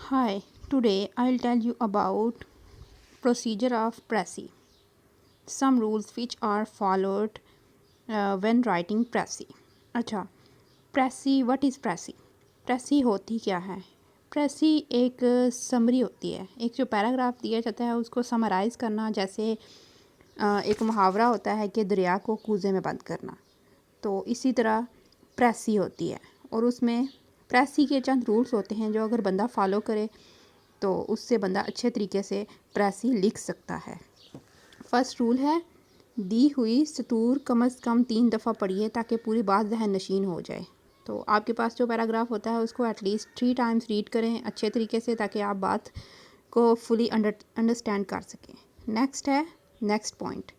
Hi, today I'll tell you about procedure of Prezi. Some rules which are followed when writing Prezi. अच्छा, Prezi, what is Prezi? Prezi होती क्या है? Prezi एक summary होती है। एक जो पैराग्राफ दिया जाता है उसको समराइज़ करना, जैसे एक मुहावरा होता है कि दरिया को कूज़े में बंद करना, तो इसी तरह प्रेसी होती है। और उसमें प्रेसी के चंद रूल्स होते हैं जो अगर बंदा फॉलो करे तो उससे बंदा अच्छे तरीके से प्रेसी लिख सकता है। फर्स्ट रूल है, दी हुई सतूर कम से कम 3 दफ़ा पढ़िए ताकि पूरी बात जहन नशीन हो जाए। तो आपके पास जो पैराग्राफ होता है उसको एटलीस्ट 3 टाइम्स रीड करें अच्छे तरीके से, ताकि आप बात को फुली अंडरस्टैंड कर सकें। नेक्स्ट है नेक्स्ट पॉइंट,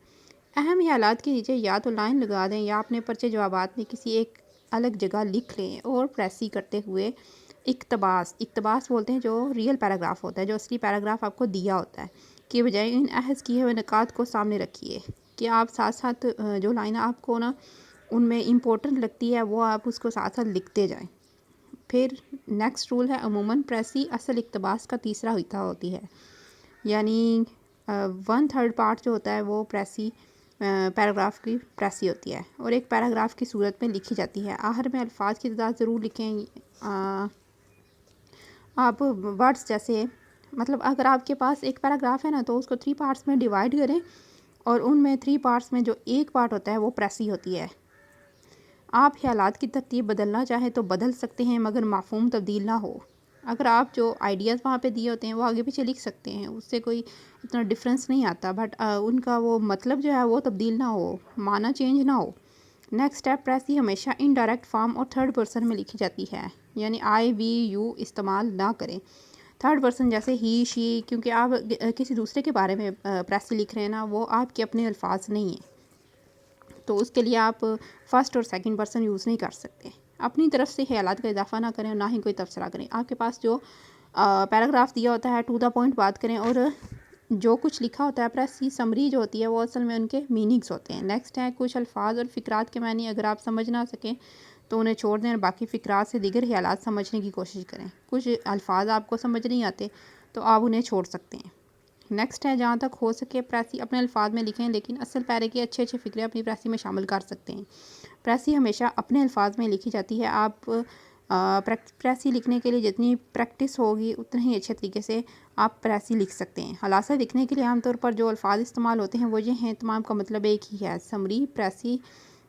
अहम ख्यालात के नीचे या तो लाइन लगा दें या अपने पर्चे जवाबात में किसी एक अलग जगह लिख लें। और प्रेसी करते हुए इक्तबास बोलते हैं जो रियल पैराग्राफ होता है, जो असली पैराग्राफ आपको दिया होता है, कि बजाय इन अहज़ किए हुए निकात को सामने रखिए कि आप साथ साथ जो लाइन आपको ना उनमें इम्पोर्टेंट लगती है वो आप उसको साथ साथ लिखते जाएं। फिर नेक्स्ट रूल है, अमूमन प्रेसी असल इक्तबास का तीसरा हिस्सा होती है, यानी 1/3 पार्ट जो होता है वो प्रेसी पैराग्राफ की प्रेसी होती है और एक पैराग्राफ की सूरत में लिखी जाती है। आखिर में अल्फाज की तादाद ज़रूर लिखें। आप वर्ड्स जैसे, मतलब अगर आपके पास एक पैराग्राफ है ना तो उसको 3 पार्ट्स में डिवाइड करें और उनमें 3 पार्ट्स में जो एक पार्ट होता है वो प्रेसी होती है। आप ख्यालात की तरतीब बदलना चाहें तो बदल सकते हैं मगर मफ़हूम तब्दील ना हो। अगर आप जो आइडियाज़ वहाँ पे दिए होते हैं वो आगे पीछे लिख सकते हैं, उससे कोई इतना डिफरेंस नहीं आता, बट उनका वो मतलब जो है वो तब्दील ना हो, माना चेंज ना हो। नेक्स्ट स्टेप, प्रेसी हमेशा इनडायरेक्ट फॉर्म और थर्ड पर्सन में लिखी जाती है, यानी आई वी यू इस्तेमाल ना करें। थर्ड पर्सन जैसे ही शी, क्योंकि आप किसी दूसरे के बारे में प्रेसी लिख रहे हैं ना, वो आपके अपने अल्फाज नहीं हैं, तो उसके लिए आप फर्स्ट और सेकंड पर्सन यूज़ नहीं कर सकते। अपनी तरफ से ख्यालात का इजाफा ना करें और ना ही कोई तबसरा करें। आपके पास जो पैराग्राफ दिया होता है टू द पॉइंट बात करें, और जो कुछ लिखा होता है प्रेसी समरी जो होती है वो असल में उनके मीनिंग्स होते हैं। नेक्स्ट है, कुछ अल्फाज और फ़िक्रात के मानी अगर आप समझ ना सकें तो उन्हें छोड़ दें और बाकी फ़िक्रात से दीगर ख्यालात समझने की कोशिश करें। कुछ अल्फाज आपको समझ नहीं आते तो आप उन्हें छोड़ सकते हैं। नेक्स्ट है, जहाँ तक हो सके प्रेसी अपने अल्फाज में लिखें, लेकिन असल पैरे के अच्छे अच्छे फ़िक्रे अपनी प्रेसी में शामिल कर सकते हैं। प्रेसी हमेशा अपने अल्फाज में लिखी जाती है। आप प्रेसी लिखने के लिए जितनी प्रैक्टिस होगी उतने ही अच्छे तरीके से आप प्रेसी लिख सकते हैं। खलासा लिखने के लिए आमतौर पर जो अल्फाज इस्तेमाल होते हैं वो ये हैं, तमाम का मतलब एक ही है, summary, precis,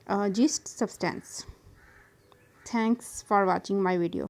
gist, substance. Thanks for watching my video.